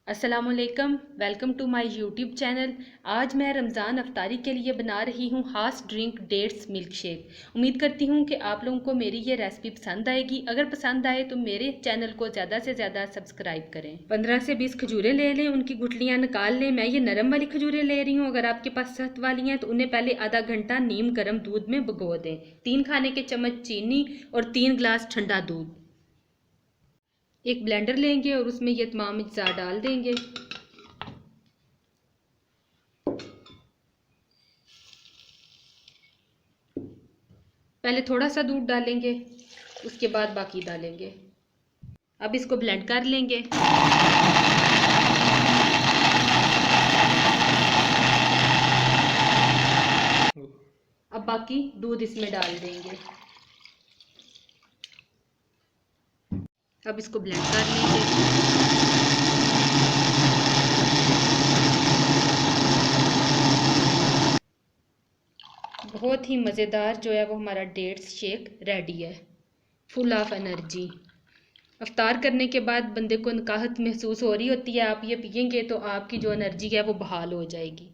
अस्सलामुअलैकुम, welcome to my YouTube channel. आज मैं रमज़ान अफ्तारी के लिए बना रही हूँ हास ड्रिंक डेट्स मिल्क शेक। उम्मीद करती हूँ कि आप लोगों को मेरी ये रेसिपी पसंद आएगी। अगर पसंद आए तो मेरे चैनल को ज़्यादा से ज़्यादा सब्सक्राइब करें। 15 से 20 खजूरें ले लें, उनकी गुठलियाँ निकाल लें। मैं ये नरम वाली खजूरें ले रही हूँ। अगर आपके पास सख्त वाली हैं तो उन्हें पहले आधा घंटा नीम गर्म दूध में भिगो दें। 3 खाने के चम्मच चीनी और 3 गिलास ठंडा दूध। एक ब्लेंडर लेंगे और उसमें ये तमाम अज्जा डाल देंगे। पहले थोड़ा सा दूध डालेंगे, उसके बाद बाकी डालेंगे। अब इसको ब्लेंड कर लेंगे। अब बाकी दूध इसमें डाल देंगे। अब इसको ब्लेंड कर लेंगे। बहुत ही मज़ेदार जो है वो हमारा डेट्स शेक रेडी है, फुल ऑफ एनर्जी। अफ्तार करने के बाद बंदे को नकाहत महसूस हो रही होती है, आप ये पियेंगे तो आपकी जो एनर्जी है वो बहाल हो जाएगी।